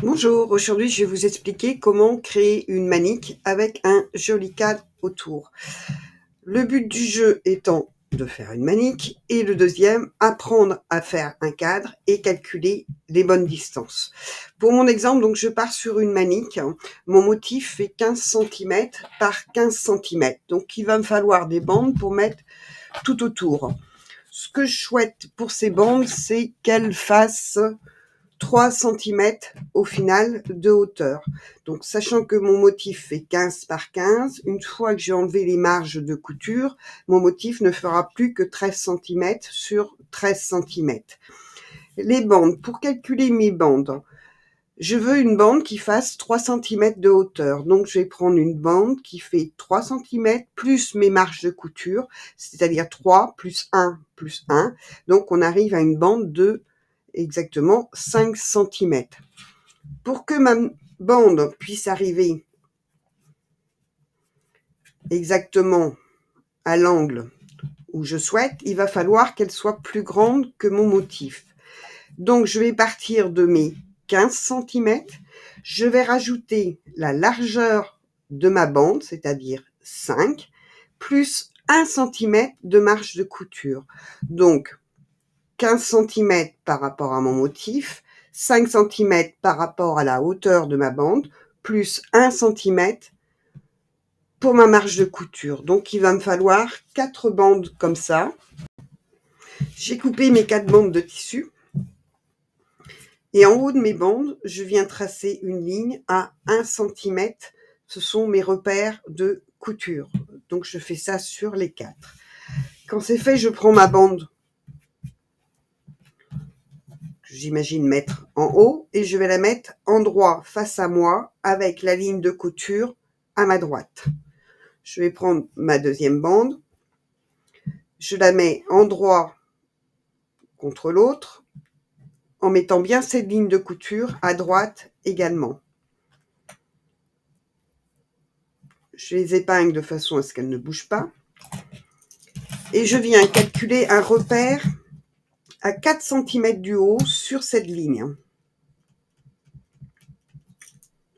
Bonjour, aujourd'hui je vais vous expliquer comment créer une manique avec un joli cadre autour. Le but du jeu étant de faire une manique et le deuxième, apprendre à faire un cadre et calculer les bonnes distances. Pour mon exemple, donc je pars sur une manique. Mon motif fait 15 cm par 15 cm. Donc il va me falloir des bandes pour mettre tout autour. Ce que je souhaite pour ces bandes, c'est qu'elles fassent 3 cm au final de hauteur. Donc, sachant que mon motif fait 15 par 15, une fois que j'ai enlevé les marges de couture, mon motif ne fera plus que 13 cm sur 13 cm. Les bandes, pour calculer mes bandes, je veux une bande qui fasse 3 cm de hauteur. Donc, je vais prendre une bande qui fait 3 cm plus mes marges de couture, c'est-à-dire 3 plus 1 plus 1. Donc, on arrive à une bande de exactement 5 cm. Pour que ma bande puisse arriver exactement à l'angle où je souhaite, il va falloir qu'elle soit plus grande que mon motif. Donc, je vais partir de mes 15 cm. Je vais rajouter la largeur de ma bande, c'est-à-dire 5, plus 1 cm de marge de couture. Donc, 15 cm par rapport à mon motif, 5 cm par rapport à la hauteur de ma bande, plus 1 cm pour ma marge de couture. Donc, il va me falloir 4 bandes comme ça. J'ai coupé mes 4 bandes de tissu. Et en haut de mes bandes, je viens tracer une ligne à 1 cm. Ce sont mes repères de couture. Donc, je fais ça sur les 4. Quand c'est fait, je prends ma bande que j'imagine mettre en haut et je vais la mettre en droit face à moi avec la ligne de couture à ma droite. Je vais prendre ma deuxième bande. Je la mets en droit contre l'autre en mettant bien cette ligne de couture à droite également. Je les épingle de façon à ce qu'elles ne bougent pas. Et je viens calculer un repère à 4 cm du haut sur cette ligne.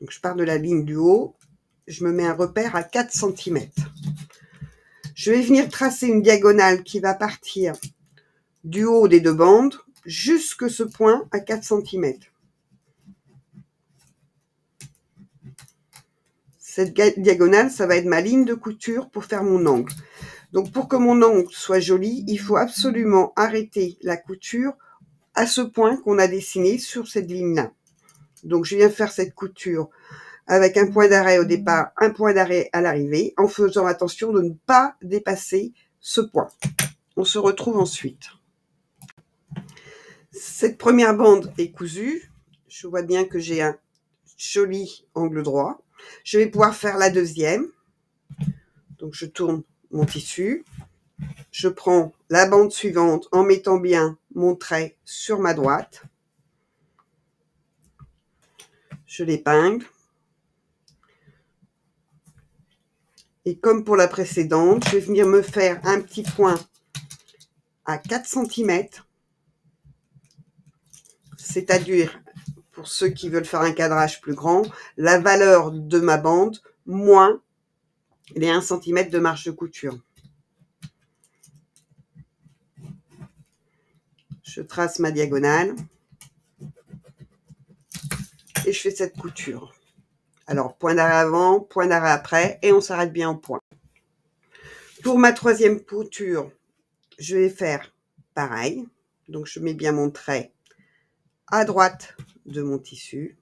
Donc je pars de la ligne du haut, je me mets un repère à 4 cm. Je vais venir tracer une diagonale qui va partir du haut des deux bandes jusque ce point à 4 cm. Cette diagonale, ça va être ma ligne de couture pour faire mon angle. Donc, pour que mon angle soit joli, il faut absolument arrêter la couture à ce point qu'on a dessiné sur cette ligne-là. Donc, je viens faire cette couture avec un point d'arrêt au départ, un point d'arrêt à l'arrivée, en faisant attention de ne pas dépasser ce point. On se retrouve ensuite. Cette première bande est cousue. Je vois bien que j'ai un joli angle droit. Je vais pouvoir faire la deuxième. Donc, je tourne mon tissu. Je prends la bande suivante en mettant bien mon trait sur ma droite. Je l'épingle. Et comme pour la précédente, je vais venir me faire un petit point à 4 cm. C'est-à-dire, pour ceux qui veulent faire un cadrage plus grand, la valeur de ma bande moins les 1 cm de marge de couture. Je trace ma diagonale et je fais cette couture. Alors, point d'arrêt avant, point d'arrêt après, et on s'arrête bien au point. Pour ma troisième couture, je vais faire pareil. Donc, je mets bien mon trait à droite de mon tissu.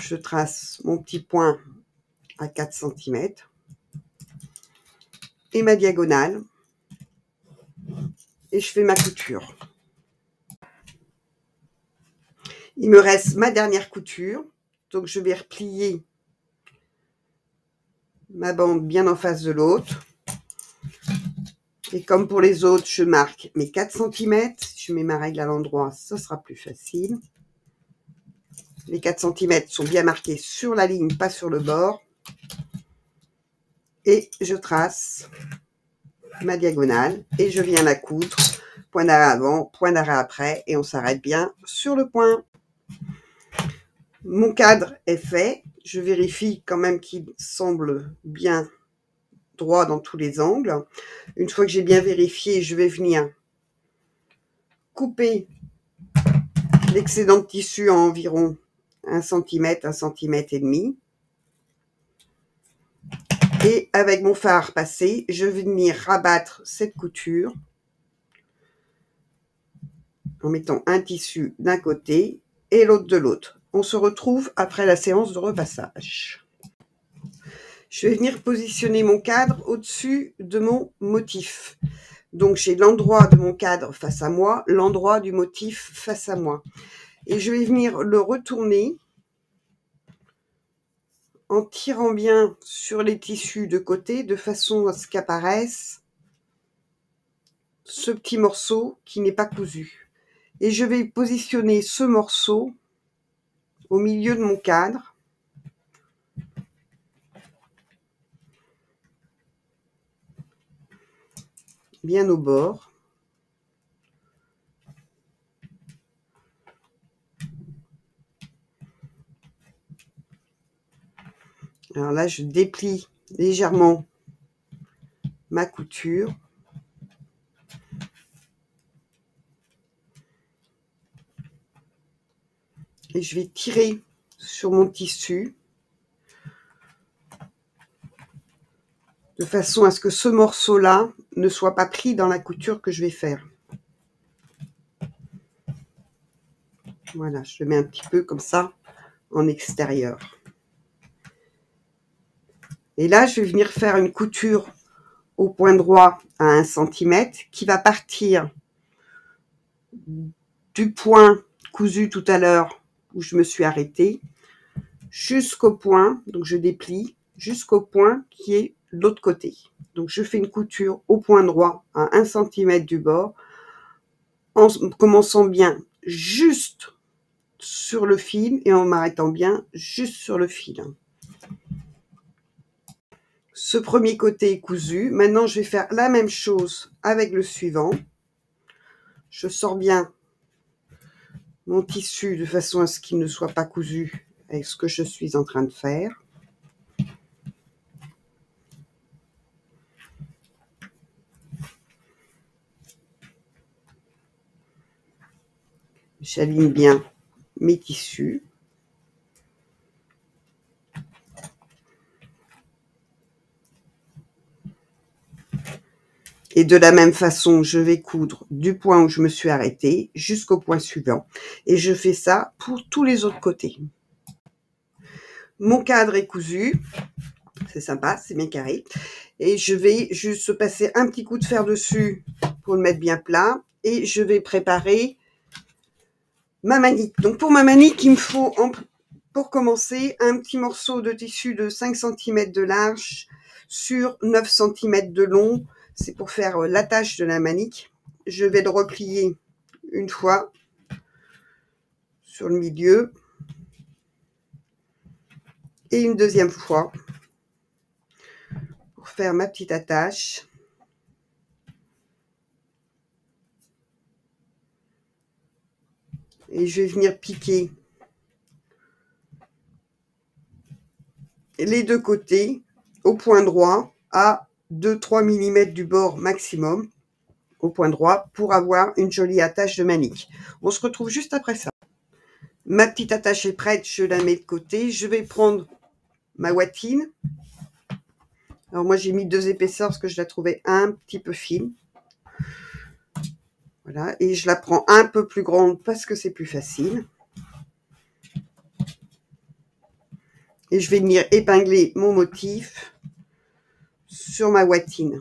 Je trace mon petit point à 4 cm et ma diagonale et je fais ma couture. Il me reste ma dernière couture, donc je vais replier ma bande bien en face de l'autre. Et comme pour les autres, je marque mes 4 cm. Si je mets ma règle à l'endroit, ça sera plus facile. Les 4 cm sont bien marqués sur la ligne, pas sur le bord. Et je trace ma diagonale et je viens la coudre point d'arrêt avant, point d'arrêt après, et on s'arrête bien sur le point. Mon cadre est fait. Je vérifie quand même qu'il semble bien droit dans tous les angles. Une fois que j'ai bien vérifié, je vais venir couper l'excédent de tissu à environ 1 cm, 1 cm et demi. Et avec mon fard passé, je vais venir rabattre cette couture en mettant un tissu d'un côté et l'autre de l'autre. On se retrouve après la séance de repassage. Je vais venir positionner mon cadre au-dessus de mon motif. Donc j'ai l'endroit de mon cadre face à moi, l'endroit du motif face à moi. Et je vais venir le retourner en tirant bien sur les tissus de côté de façon à ce qu'apparaisse ce petit morceau qui n'est pas cousu. Et je vais positionner ce morceau au milieu de mon cadre. Bien au bord. Alors là, je déplie légèrement ma couture. Et je vais tirer sur mon tissu de façon à ce que ce morceau-là ne soit pas pris dans la couture que je vais faire. Voilà, je le mets un petit peu comme ça en extérieur. Et là, je vais venir faire une couture au point droit à 1 cm qui va partir du point cousu tout à l'heure où je me suis arrêtée jusqu'au point, donc je déplie jusqu'au point qui est de l'autre côté. Donc je fais une couture au point droit à 1 cm du bord en commençant bien juste sur le fil et en m'arrêtant bien juste sur le fil. Ce premier côté est cousu. Maintenant, je vais faire la même chose avec le suivant. Je sors bien mon tissu de façon à ce qu'il ne soit pas cousu avec ce que je suis en train de faire. J'aligne bien mes tissus. Et de la même façon, je vais coudre du point où je me suis arrêtée jusqu'au point suivant. Et je fais ça pour tous les autres côtés. Mon cadre est cousu. C'est sympa, c'est bien carré. Et je vais juste passer un petit coup de fer dessus pour le mettre bien plat. Et je vais préparer ma manique. Donc pour ma manique, il me faut, pour commencer, un petit morceau de tissu de 5 cm de large sur 9 cm de long. C'est pour faire l'attache de la manique. Je vais le replier une fois sur le milieu et une deuxième fois pour faire ma petite attache. Et je vais venir piquer les deux côtés au point droit à 2-3 mm du bord maximum au point droit pour avoir une jolie attache de manique. On se retrouve juste après ça. Ma petite attache est prête, je la mets de côté. Je vais prendre ma ouatine. Alors moi j'ai mis 2 épaisseurs parce que je la trouvais un petit peu fine. Voilà, et je la prends un peu plus grande parce que c'est plus facile. Et je vais venir épingler mon motif sur ma ouatine.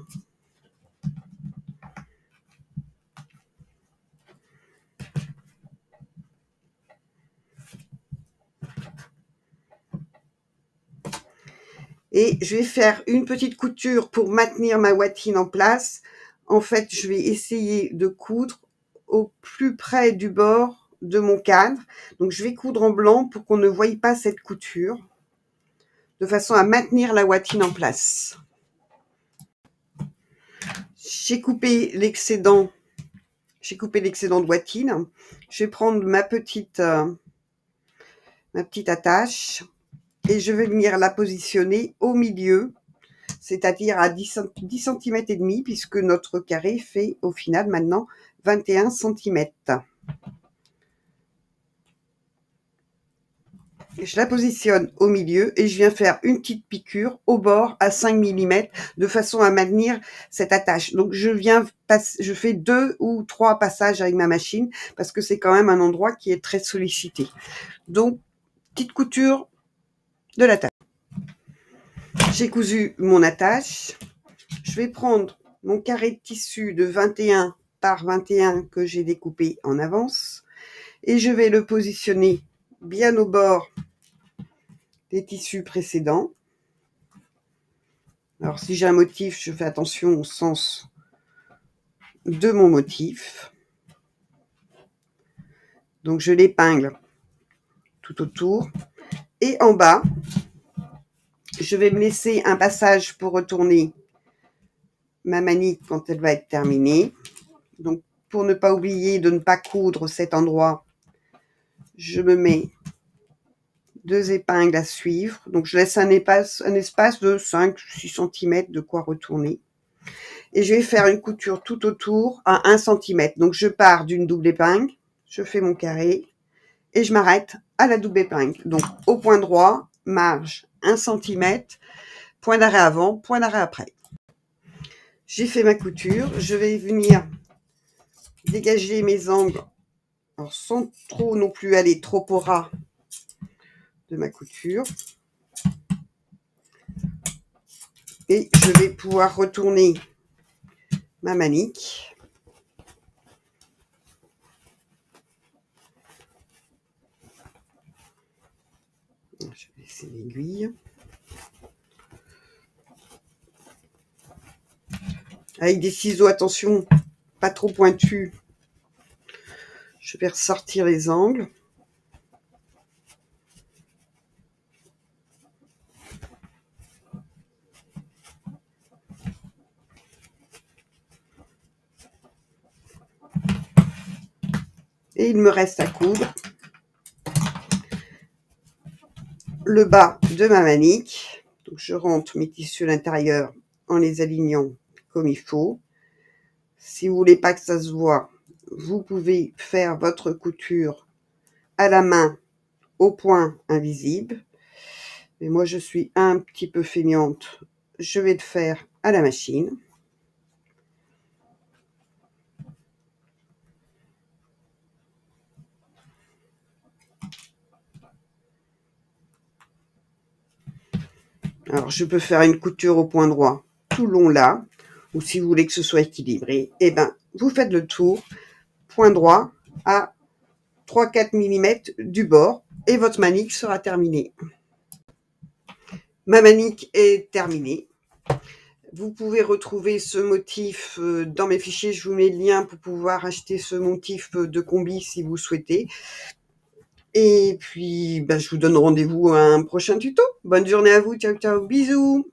Et je vais faire une petite couture pour maintenir ma ouatine en place. En fait, je vais essayer de coudre au plus près du bord de mon cadre. Donc, je vais coudre en blanc pour qu'on ne voie pas cette couture, de façon à maintenir la ouatine en place. J'ai coupé l'excédent J'ai coupé l'excédent de bottine. Je vais prendre ma petite attache et je vais venir la positionner au milieu, c'est-à-dire à 10 cm et demi, puisque notre carré fait au final maintenant 21 cm. Je la positionne au milieu et je viens faire une petite piqûre au bord à 5 mm de façon à maintenir cette attache. Donc je fais 2 ou 3 passages avec ma machine parce que c'est quand même un endroit qui est très sollicité. Donc petite couture de l'attache. J'ai cousu mon attache. Je vais prendre mon carré de tissu de 21 par 21 que j'ai découpé en avance et je vais le positionner bien au bord des tissus précédents. Alors si j'ai un motif, je fais attention au sens de mon motif. Donc je l'épingle tout autour et en bas, je vais me laisser un passage pour retourner ma manique quand elle va être terminée. Donc pour ne pas oublier de ne pas coudre cet endroit, je me mets 2 épingles à suivre. Donc je laisse un espace de 5-6 cm de quoi retourner. Et je vais faire une couture tout autour à 1 cm. Donc je pars d'une double épingle, je fais mon carré et je m'arrête à la double épingle. Donc au point droit, marge 1 cm, point d'arrêt avant, point d'arrêt après. J'ai fait ma couture, je vais venir dégager mes angles, alors sans trop non plus aller trop au ras de ma couture. Et je vais pouvoir retourner ma manique. Je vais laisser l'aiguille. Avec des ciseaux, attention, pas trop pointus. Je vais ressortir les angles. Et il me reste à coudre le bas de ma manique. Donc je rentre mes tissus à l'intérieur en les alignant comme il faut. Si vous voulez pas que ça se voit, vous pouvez faire votre couture à la main au point invisible. Mais moi je suis un petit peu feignante, je vais le faire à la machine. Alors je peux faire une couture au point droit tout le long là, ou si vous voulez que ce soit équilibré, et ben vous faites le tour, point droit à 3-4 mm du bord et votre manique sera terminée. Ma manique est terminée. Vous pouvez retrouver ce motif dans mes fichiers, je vous mets le lien pour pouvoir acheter ce motif de combi si vous souhaitez. Et puis, je vous donne rendez-vous à un prochain tuto. Bonne journée à vous, ciao ciao, bisous.